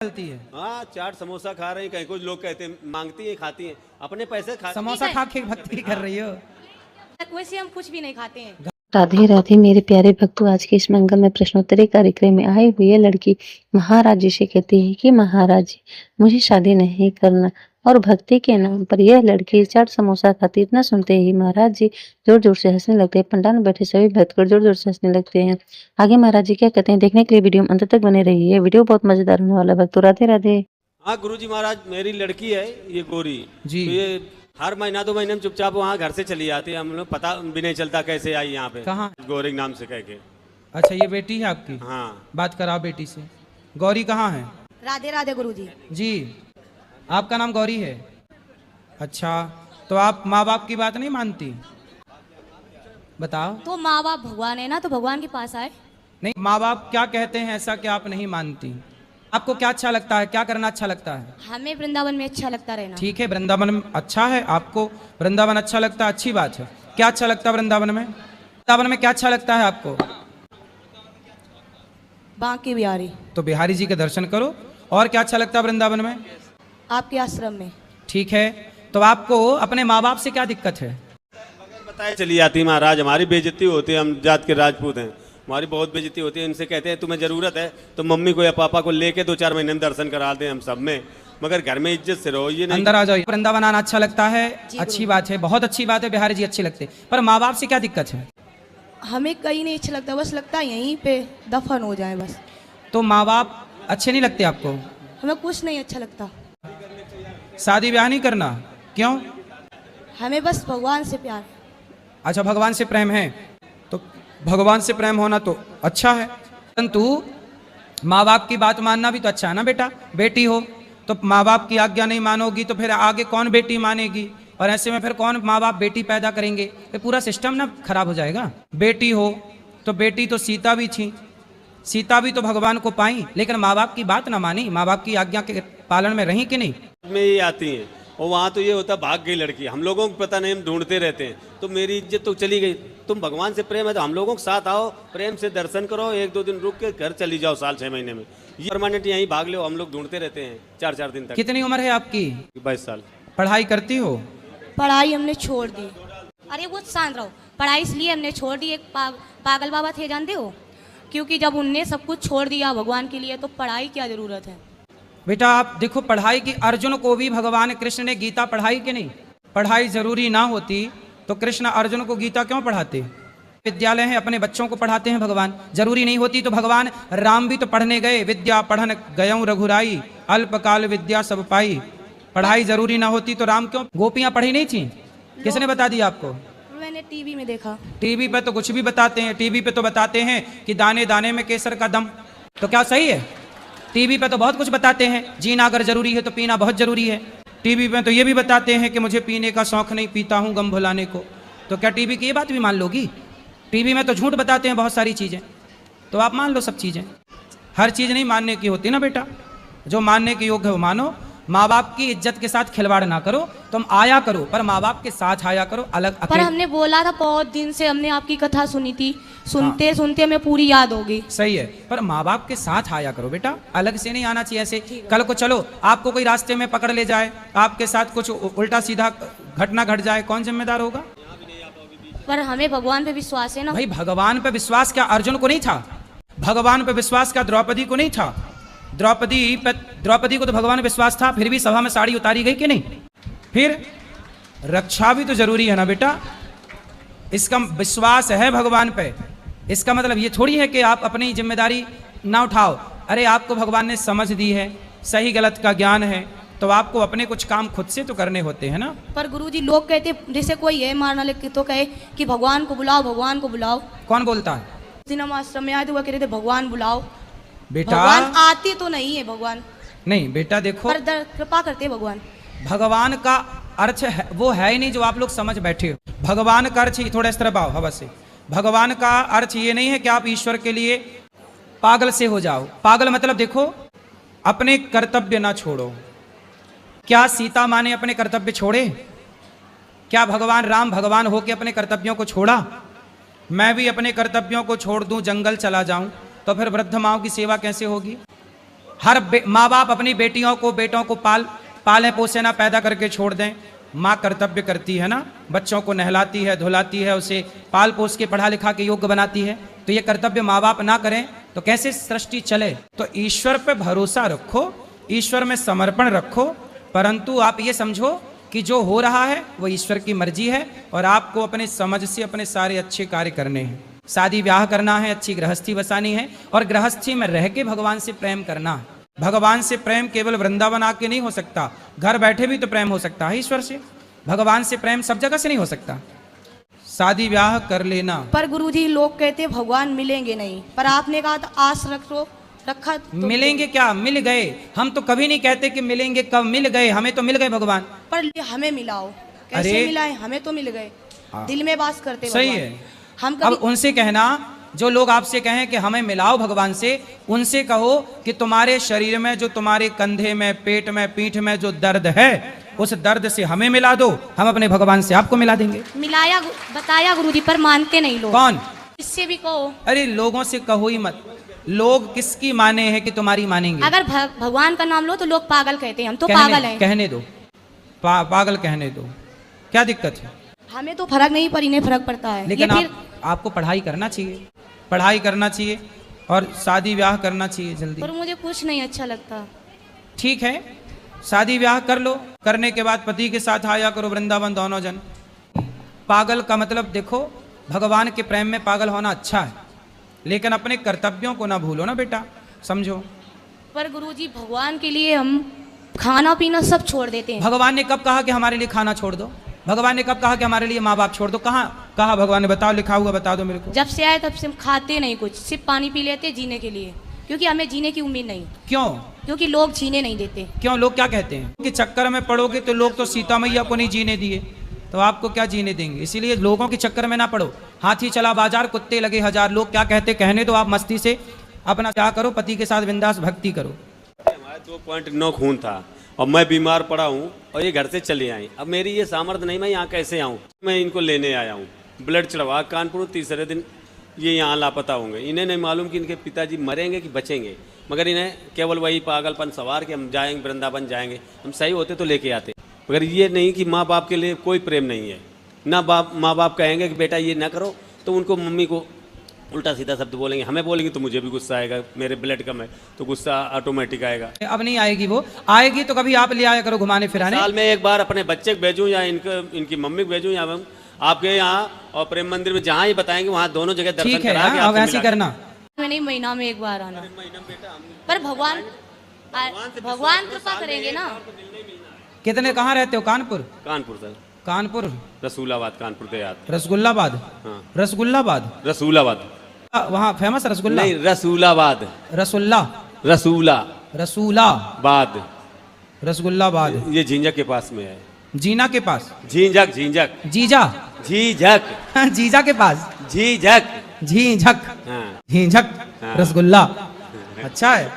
चलती है। हाँ, चाट समोसा खा रही हैं, कहीं कुछ लोग कहते हैं मांगती हैं, खाती हैं, अपने पैसे खा समोसा खा के भक्ति कर रही हो। वैसे हम कुछ भी नहीं खाते हैं। राधे राधे मेरे प्यारे भक्तों, आज के इस मंगल में प्रश्नोत्तरी कार्यक्रम में आई हुई है लड़की महाराज जी से कहती है कि महाराज जी मुझे शादी नहीं करना, और भक्ति के नाम पर यह लड़की चाट समोसा खाती। इतना सुनते ही महाराज जी जोर जोर से हंसने लगते हैं। पंडाल में बैठे सभी भक्तगण जोर जोर से हंसने लगते हैं। आगे महाराज जी क्या कहते हैं देखने के लिए वीडियो में अंत तक बने रहिए। वीडियो बहुत मजेदार होने वाला है भक्तों। राधे राधे। हाँ गुरुजी महाराज, मेरी लड़की है ये गोरी जी। तो ये हर महीना 2 महीने में चुपचाप वहाँ घर से चली जाती है। हम लोग पता भी नहीं चलता कैसे आई यहाँ पे। कहाँ? गौरी नाम से कह के। अच्छा, ये बेटी है आपकी? हाँ। बात कराओ बेटी से। गौरी कहाँ है? राधे राधे गुरुजी। जी, आपका नाम गौरी है? अच्छा, तो आप माँ बाप की बात नहीं मानती? बताओ। तो माँ बाप भगवान है ना, तो भगवान के पास आए। नहीं, माँ बाप क्या कहते हैं ऐसा कि आप नहीं मानती? आपको क्या अच्छा लगता है, क्या करना अच्छा लगता है? हमें वृंदावन में अच्छा लगता रहना। ठीक है, वृंदावन में अच्छा है। आपको वृंदावन अच्छा लगता है, अच्छी बात है। क्या अच्छा लगता है वृंदावन में? वृंदावन में क्या अच्छा लगता है आपको? बांके बिहारी। तो बिहारी जी के दर्शन करो। और क्या अच्छा लगता है वृंदावन में? आपके आश्रम में। ठीक है, तो आपको अपने माँ बाप से क्या दिक्कत है? बताए चली जाती महाराज, हमारी बेइज्जती होती है। हम जात के राजपूत हैं, हमारी बहुत बेइज्जती होती है। इनसे कहते हैं तुम्हें जरूरत है तो मम्मी को या पापा को लेके 2-4 महीने में दर्शन करा दें हम सब में, मगर घर में इज्जत से रहो। ये नहीं अंदर आ जाओ। वृंदावन आना अच्छा लगता है, अच्छी बात है, बहुत अच्छी बात है। बिहारी जी अच्छे लगते, पर माँ बाप से क्या दिक्कत है? हमें कहीं नहीं अच्छा लगता, बस लगता है यहीं पे दफन हो जाए बस। तो माँ बाप अच्छे नहीं लगते आपको? हमें कुछ नहीं अच्छा लगता। शादी ब्याह नहीं करना? क्यों? हमें बस भगवान से प्यार। अच्छा, भगवान से प्रेम है तो भगवान से प्रेम होना तो अच्छा है, परंतु माँ बाप की बात मानना भी तो अच्छा है ना बेटा। बेटी हो तो माँ बाप की आज्ञा नहीं मानोगी तो फिर आगे कौन बेटी मानेगी? और ऐसे में फिर कौन माँ बाप बेटी पैदा करेंगे? ये पूरा सिस्टम ना खराब हो जाएगा। बेटी हो तो बेटी तो सीता भी थी, सीता भी तो भगवान को पाई, लेकिन माँ बाप की बात ना मानी, माँ बाप की आज्ञा के पालन में रही कि नहीं? में ये आती हैं और वहाँ तो ये होता भाग गई लड़की। हम लोगों को पता नहीं, हम ढूंढते रहते हैं। तो मेरी इज्जत तो चली गई। तुम भगवान से प्रेम है तो हम लोगों के साथ आओ, प्रेम से दर्शन करो, 1-2 दिन रुक के घर चली जाओ। साल 6 महीने में ये परमानेंट यहीं भाग लो। हम लोग ढूंढते रहते हैं 4-4 दिन तक। कितनी उम्र है आपकी? 22 साल। पढ़ाई करती हो? पढ़ाई हमने छोड़ दी। अरे वो शांत रहो। पढ़ाई इसलिए हमने छोड़ दी, एक पागल बाबा थे जानते हो, क्योंकि जब उनने सब कुछ छोड़ दिया भगवान के लिए तो पढ़ाई क्या जरूरत है। बेटा आप देखो, पढ़ाई की अर्जुन को भी भगवान कृष्ण ने गीता पढ़ाई कि नहीं? पढ़ाई जरूरी ना होती तो कृष्ण अर्जुन को गीता क्यों पढ़ाते? विद्यालय है, अपने बच्चों को पढ़ाते हैं भगवान। जरूरी नहीं होती तो भगवान राम भी तो पढ़ने गए। विद्या पढ़न गयऊं रघुराई, अल्पकाल विद्या सब पाई। पढ़ाई जरूरी ना होती तो राम क्यों? गोपियां पढ़ी नहीं थी? किसने बता दिया आपको? मैंने टीवी में देखा। टीवी पे तो कुछ भी बताते हैं। टीवी पे तो बताते हैं कि दाने दाने में केसर का दम। तो क्या सही है? टीवी पे तो बहुत कुछ बताते हैं। जीना अगर जरूरी है तो पीना बहुत जरूरी है। टीवी पे तो ये भी बताते हैं कि मुझे पीने का शौक नहीं, पीता हूँ गम भुलाने को। तो क्या टीवी की ये बात भी मान लोगी? टीवी में तो झूठ बताते हैं बहुत सारी चीज़ें, तो आप मान लो सब चीज़ें। हर चीज़ नहीं मानने की होती ना बेटा, जो मानने के योग्य है वो मानो। माँ बाप की इज्जत के साथ खिलवाड़ ना करो। तुम आया करो पर माँ बाप के साथ आया करो। अलग पर हमने बोला था, बहुत दिन से हमने आपकी कथा सुनी थी, सुनते सुनते हमें पूरी याद होगी। सही है, पर माँ बाप के साथ आया करो बेटा, अलग से नहीं आना चाहिए ऐसे। कल को चलो आपको कोई रास्ते में पकड़ ले जाए, आपके साथ कुछ उल्टा सीधा घटना घट जाए, कौन जिम्मेदार होगा? पर हमें भगवान पे विश्वास है ना। भाई भगवान पे विश्वास क्या अर्जुन को नहीं था? भगवान पे विश्वास क्या द्रौपदी को नहीं था? द्रौपदी को तो भगवान विश्वास था, फिर भी सभा में साड़ी उतारी गई कि नहीं? फिर रक्षा भी तो जरूरी है ना बेटा। इसका विश्वास है भगवान पे, इसका मतलब ये थोड़ी है कि आप अपनी जिम्मेदारी ना उठाओ। अरे आपको भगवान ने समझ दी है, सही गलत का ज्ञान है, तो आपको अपने कुछ काम खुद से तो करने होते हैं ना। पर गुरुजी लोग कहते, जैसे कोई है मारना लेके तो कहे कि भगवान को बुलाओ, भगवान को बुलाओ। कौन बोलता है? दिन हम आश्रम में आए तो वो कह रहे थे भगवान बुलाओ। बेटा भगवान आते तो नहीं है भगवान। नहीं बेटा देखो, पर कृपा करते भगवान। भगवान का अर्थ है, वो है ही नहीं जो आप लोग समझ बैठे हो। भगवान का अर्थ ही थोड़ा इस तरह भाव हवा से। भगवान का अर्थ ये नहीं है कि आप ईश्वर के लिए पागल से हो जाओ। पागल मतलब देखो, अपने कर्तव्य ना छोड़ो। क्या सीता माँ ने अपने कर्तव्य छोड़े? क्या भगवान राम भगवान हो के अपने कर्तव्यों को छोड़ा? मैं भी अपने कर्तव्यों को छोड़ दूं, जंगल चला जाऊं, तो फिर वृद्ध माओं की सेवा कैसे होगी? हर माँ बाप अपनी बेटियों को बेटों को पाले पोसे ना, पैदा करके छोड़ दें। माँ कर्तव्य करती है ना, बच्चों को नहलाती है, धुलाती है, उसे पाल पोस के पढ़ा लिखा के योग्य बनाती है। तो ये कर्तव्य माँ बाप ना करें तो कैसे सृष्टि चले। तो ईश्वर पे भरोसा रखो, ईश्वर में समर्पण रखो, परंतु आप ये समझो कि जो हो रहा है वो ईश्वर की मर्जी है और आपको अपने समझ से अपने सारे अच्छे कार्य करने हैं। शादी ब्याह करना है, अच्छी गृहस्थी बसानी है और गृहस्थी में रह के भगवान से प्रेम करना है। भगवान से प्रेम केवल वृंदावन आके नहीं हो सकता, घर बैठे भी तो प्रेम हो सकता है ईश्वर से। भगवान से प्रेम सब जगह से नहीं हो सकता। शादी ब्याह कर लेना। पर गुरुजी लोग कहते भगवान मिलेंगे नहीं, पर आपने कहा था आस रखा तो मिलेंगे क्या, मिल गए। हम तो कभी नहीं कहते कि मिलेंगे, कब मिल गए, हमें तो मिल गए भगवान। पर हमें मिलाओ, कैसे अरे मिलाए, हमें तो मिल गए, दिल में वास करते सही भगवान। है। हम अब कभी उनसे कहना, जो लोग आपसे कहें कि हमें मिलाओ भगवान से, उनसे कहो कि तुम्हारे शरीर में जो तुम्हारे कंधे में, पेट में, पीठ में जो दर्द है, उस दर्द से हमें मिला दो, हम अपने भगवान से आपको मिला देंगे। मिलाया बताया गुरुजी, पर मानते नहीं लोग। कौन? इससे भी कहो। अरे लोगों से कहो ही मत। लोग किसकी माने हैं कि तुम्हारी मानेंगे? अगर भगवान का नाम लो तो लोग पागल कहते हैं, हम तो कहने, पागल हैं। कहने दो, पागल कहने दो, क्या दिक्कत है? हमें तो फर्क नहीं, पर इन्हें फर्क पड़ता है। लेकिन ये आपको पढ़ाई करना चाहिए, पढ़ाई करना चाहिए और शादी ब्याह करना चाहिए जल्दी। पर मुझे कुछ नहीं अच्छा लगता। ठीक है, शादी ब्याह कर लो, करने के बाद पति के साथ आया करो वृंदावन दोनों जन। पागल का मतलब देखो, भगवान के प्रेम में पागल होना अच्छा है, लेकिन अपने कर्तव्यों को ना भूलो ना बेटा, समझो। पर गुरुजी भगवान के लिए हम खाना पीना सब छोड़ देते हैं। भगवान ने कब कहा कि हमारे लिए खाना छोड़ दो? भगवान ने कब कहा कि हमारे लिए माँ बाप छोड़ दो? कहाँ कहा भगवान ने? बताओ, लिखा हुआ बता दो मेरे को। जब से आए तब से हम खाते नहीं कुछ, सिर्फ पानी पी लेते जीने के लिए, क्योंकि हमें जीने की उम्मीद नहीं। क्यों? क्योंकि लोग जीने नहीं देते। क्यों? लोग क्या कहते हैं कि चक्कर में पड़ोगे तो लोग तो सीता मैया को नहीं जीने दिए, तो आपको क्या जीने देंगे? इसीलिए लोगों के चक्कर में ना पड़ो। हाथी चला बाजार, कुत्ते लगे हजार, लोग क्या कहते कहने दो, आप मस्ती से अपना क्या करो, पति के साथ बिंदास भक्ति करो। हमारा 2.9 खून था और मैं बीमार पड़ा हूँ और ये घर से चले आए। अब मेरी ये सामर्थ्य नहीं, मैं यहाँ कैसे आऊँ? मैं इनको लेने आया हूँ, ब्लड चढ़वा कानपुर, तीसरे दिन ये यहाँ लापता होंगे। इन्हें नहीं मालूम कि इनके पिताजी मरेंगे कि बचेंगे, मगर इन्हें केवल वही पागलपन सवार कि हम जाएंगे वृंदावन जाएंगे, हम सही होते तो लेके आते। मगर ये नहीं कि माँ बाप के लिए कोई प्रेम नहीं है ना। माँ बाप कहेंगे कि बेटा ये ना करो तो उनको मम्मी को उल्टा सीधा शब्द बोलेंगे, हमें बोलेंगे तो मुझे भी गुस्सा आएगा, मेरे ब्लड कम है तो गुस्सा ऑटोमेटिक आएगा। अब नहीं आएगी, वो आएगी तो कभी आप ले आया करो घुमाने फिराने। साल में एक बार अपने बच्चे को भेजूँ या इनकी मम्मी को भेजूँ या आपके यहाँ और प्रेम मंदिर में जहाँ ही बताएंगे वहाँ दोनों जगह दर्शन ठीक है, करा के अब आपसे ऐसे मिला करना। नहीं, महीना में एक बार आना। पर भगवान कृपा करेंगे ना। कितने, कहाँ रहते हो? कानपुर? कानपुर सर, कानपुर, रसूलाबाद, कानपुर देहात। रसगुल्लाबाद? हाँ। रसगुल्लाबाद, रसूलाबाद वहाँ फेमस रसगुल्ला? नहीं, रसूलाबाद, रसुल्ला, रसूलाबाद, रसगुल्लाबाद। ये झींझक के पास में है। जीना के पास? झींझक जीजा? झीझक जीजा के पास? झीझक झीझक, हाँ। झीझक हाँ। रसगुल्ला, अच्छा है।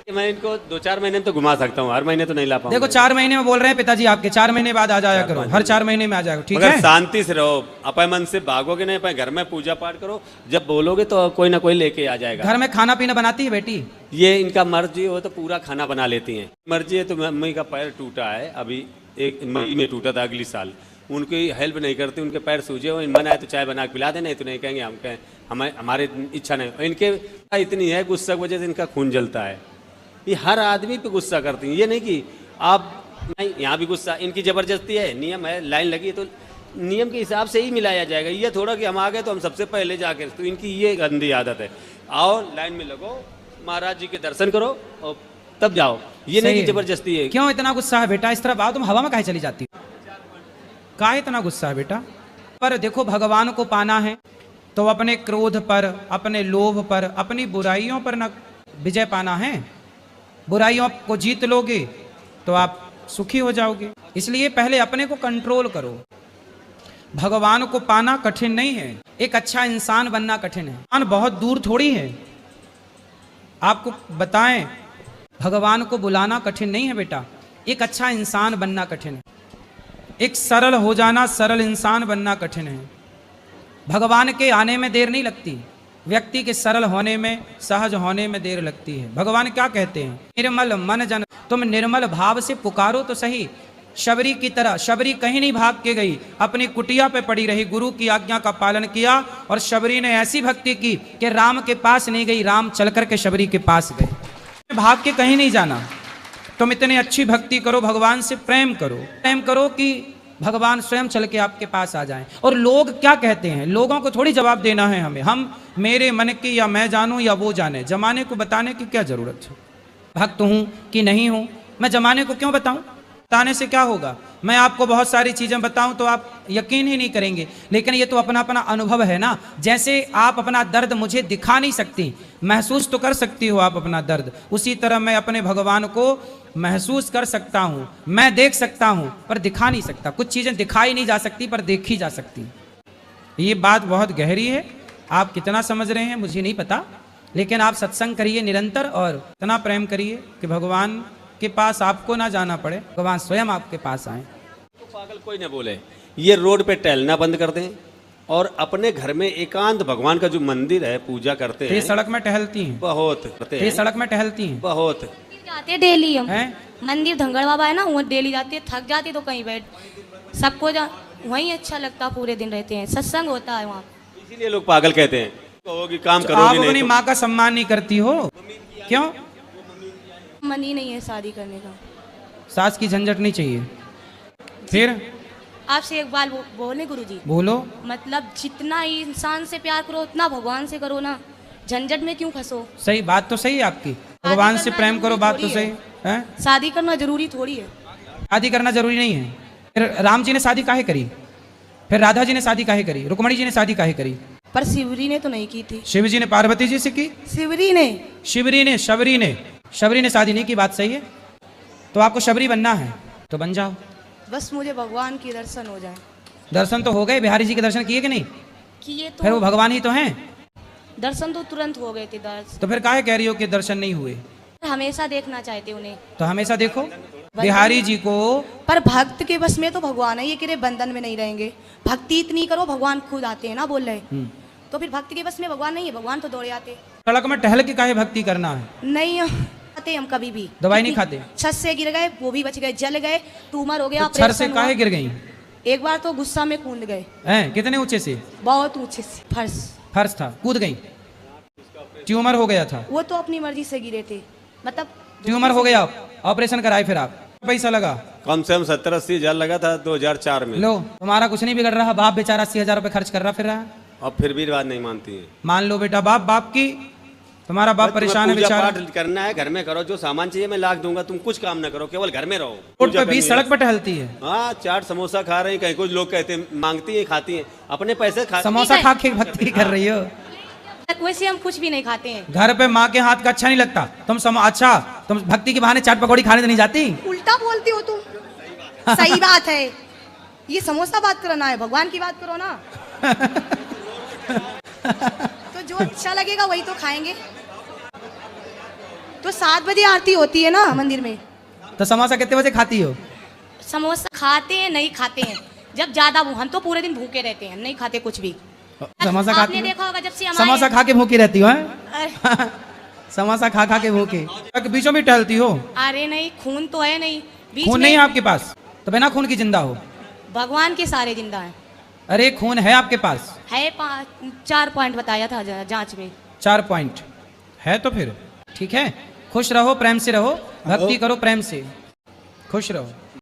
मैं इनको 2-4 महीने में तो घुमा सकता हूँ, हर महीने तो नहीं ला पाऊंगा। देखो 4 महीने में बोल रहे हैं पिताजी आपके, 4 महीने बाद आ जाया करो, हर 4 महीने में आ जाएगा, ठीक मगर है? शांति से रहो, अपने मन से भागोगे नहीं, अपने घर में पूजा पाठ करो, जब बोलोगे तो कोई ना कोई लेके आ जाएगा। घर में खाना पीना बनाती है बेटी? ये इनका मर्जी हो तो पूरा खाना बना लेती हैं। मर्जी है तो मम्मी का पैर टूटा है, अभी 1 मई में टूटा था, अगली साल। उनकी हेल्प नहीं करती, उनके पैर सूजे हो, मन आए तो चाय बना के पिला देना, नहीं तो नहीं कहेंगे हम कहें हमारे इच्छा नहीं। इनके इतनी है गुस्सा की वजह से इनका खून जलता है। ये हर आदमी पे गुस्सा करती हैं, ये नहीं कि आप नहीं, यहाँ भी गुस्सा, इनकी ज़बरदस्ती है, नियम है, लाइन लगी है तो नियम के हिसाब से ही मिलाया जाएगा। ये थोड़ा कि हम आ गए तो हम सबसे पहले जाके, तो इनकी ये गंदी आदत है। आओ लाइन में लगो, महाराज जी के दर्शन करो और तब जाओ, ये नहीं कि जबरदस्ती है। क्यों इतना गुस्सा है बेटा? इस तरफ आओ, तुम हवा में काहे चली जाती हो? काहे इतना गुस्सा है बेटा? पर देखो, भगवान को पाना है तो अपने क्रोध पर, अपने लोभ पर, अपनी बुराइयों पर न विजय पाना है। बुराइयों को जीत लोगे तो आप सुखी हो जाओगे। इसलिए पहले अपने को कंट्रोल करो। भगवान को पाना कठिन नहीं है, एक अच्छा इंसान बनना कठिन है। भगवान बहुत दूर थोड़ी है, आपको बताएं, भगवान को बुलाना कठिन नहीं है बेटा, एक अच्छा इंसान बनना कठिन है। एक सरल हो जाना, सरल इंसान बनना कठिन है। भगवान के आने में देर नहीं लगती, व्यक्ति के सरल होने में, सहज होने में देर लगती है। भगवान क्या कहते हैं? निर्मल मन जन, तुम निर्मल भाव से पुकारो तो सही। शबरी की तरह, शबरी कहीं नहीं भाग के गई, अपनी कुटिया पे पड़ी रही, गुरु की आज्ञा का पालन किया, और शबरी ने ऐसी भक्ति की कि राम के पास नहीं गई, राम चल करके शबरी के पास गए। भाग के कहीं नहीं जाना। तुम इतनी अच्छी भक्ति करो, भगवान से प्रेम करो कि भगवान स्वयं चल के आपके पास आ जाएं। और लोग क्या कहते हैं, लोगों को थोड़ी जवाब देना है हमें। हम मेरे मन की या मैं जानूं या वो जाने, जमाने को बताने की क्या जरूरत है? भक्त हूं कि नहीं हूं, मैं जमाने को क्यों बताऊं? बताने से क्या होगा? मैं आपको बहुत सारी चीजें बताऊं तो आप यकीन ही नहीं करेंगे, लेकिन ये तो अपना अपना अनुभव है ना। जैसे आप अपना दर्द मुझे दिखा नहीं सकती, महसूस तो कर सकती हो आप अपना दर्द, उसी तरह मैं अपने भगवान को महसूस कर सकता हूं, मैं देख सकता हूं पर दिखा नहीं सकता। कुछ चीजें दिखाई नहीं जा सकती पर देखी जा सकती। ये बात बहुत गहरी है, आप कितना समझ रहे हैं मुझे नहीं पता, लेकिन आप सत्संग करिए निरंतर और इतना प्रेम करिए कि भगवान के पास आपको ना जाना पड़े, भगवान स्वयं आपके पास आए। तो पागल कोई ना बोले, ये रोड पे टहलना बंद कर दें और अपने घर में एकांत भगवान का जो मंदिर है पूजा करते हैं। सड़क में टहलती हैं, बहुत करते हैं, सड़क में टहलती हैं बहुत जाते डेली हम हैं। मंदिर धंगड़ बाबा है ना, वहाँ डेली जाते, थक जाते तो कहीं बैठ, सबको वहीं अच्छा लगता, पूरे दिन रहते हैं, सत्संग होता है वहाँ। इसीलिए लोग पागल कहते हैं, कहोगी काम तो करोगी आप नहीं अपनी तो। माँ का सम्मान नहीं करती हो क्यों? मन ही नहीं है शादी करने का। सास की झंझट नहीं चाहिए। फिर आपसे एक बात बोले गुरुजी, बोलो। मतलब जितना ही इंसान से प्यार करो उतना भगवान से करो ना, झंझट में क्यों फंसो? सही बात तो सही है आपकी, भगवान से प्रेम करो, बात तो सही है। शादी करना जरूरी थोड़ी है। शादी करना जरूरी नहीं है। फिर राम जी ने शादी काहे करी? फिर राधा जी ने शादी काहे करी? रुक्मणी जी ने शादी काहे करी? पर शिवरी ने तो नहीं की थी। शिव जी ने पार्वती जी से की, शिवरी ने, शबरी ने शादी नहीं की। बात सही है। तो आपको शबरी बनना है तो बन जाओ, बस मुझे भगवान की दर्शन हो जाए। दर्शन तो हो गए, बिहारी जी के दर्शन किए कि नहीं किए तो, फिर वो भगवान ही तो हैं। दर्शन तो तुरंत हो गए थे। दर्शन तो फिर काहे कह रही हो कि दर्शन नहीं हुए? हमेशा देखना चाहते उन्हें। तो हमेशा देखो बिहारी जी को। पर भक्त के बस में तो भगवान है, ये कि बंधन में नहीं रहेंगे। भक्ति इतनी करो, भगवान खुद आते हैं ना, बोल रहे। तो फिर भक्ति के बस में भगवान नहीं है, भगवान तो दौड़े आते। सड़क में टहल के काहे भक्ति करना है? नहीं आते हम कभी भी। दवाई नहीं खाते? छत से गिर गए वो भी बच गए, जल गए, ट्यूमर हो गया, तो छत से काहे गिर गई? एक बार तो गुस्सा में कूद गए। हैं? कितने ऊंचे से? बहुत ऊंचे से, फर्श था, कूद गई, ट्यूमर हो गया था। वो तो अपनी मर्जी से गिरे थे, मतलब ट्यूमर हो गया, ऑपरेशन कराए, फिर आप पैसा लगा? कम से कम 70-80 हजार लगा था 2004 में। लो, तुम्हारा कुछ नहीं बिगड़ रहा, बाप बेचारा 80,000 रुपए खर्च कर रहा फिर रहा। अब फिर भी बात नहीं मानती है। मान लो बेटा, बाप की, तुम्हारा बाप परेशान है बेचारा। पाठ करना है घर में करो, जो सामान चाहिए मैं लाख दूंगा, तुम कुछ काम ना करो, केवल घर में रहो। रोड पे 20 सड़क पर टहलती है। हाँ, चाट समोसा खा रही, कहीं कुछ लोग कहते हैं मांगती है, खाती है, अपने पैसे खा। समोसा खा के भक्ति कर रही हो? वैसे हम कुछ भी नहीं खाते हैं। घर पे माँ के हाथ का अच्छा नहीं लगता, अच्छा तुम भक्ति के बहाने चाट पकौड़ी खाने तो नहीं जाती? उल्टा बोलती हो तुम। सही बात है, ये समोसा बात करना है, भगवान की बात करो ना। तो जो अच्छा लगेगा वही तो खाएंगे। तो 7 बजे आरती होती है ना मंदिर में। तो समोसा कितने बजे खाती हो? समोसा खाते हैं, नहीं खाते हैं जब ज्यादा, हम तो पूरे दिन भूखे रहते हैं, नहीं खाते कुछ भी। समोसा खाती हो? देखा होगा जब से समोसा खा के भूखी रहती हो? समोसा खा के भूखे, बीचों में टहलती हो? अरे नहीं, खून तो है नहीं, खून नहीं है आपके पास तो बिना खून की जिंदा हो? भगवान के सारे जिंदा हैं। अरे खून है आपके पास? है 4 पॉइंट बताया था जांच में। 4 पॉइंट है तो फिर ठीक है। खुश रहो, प्रेम से रहो, भक्ति करो, प्रेम से खुश रहो।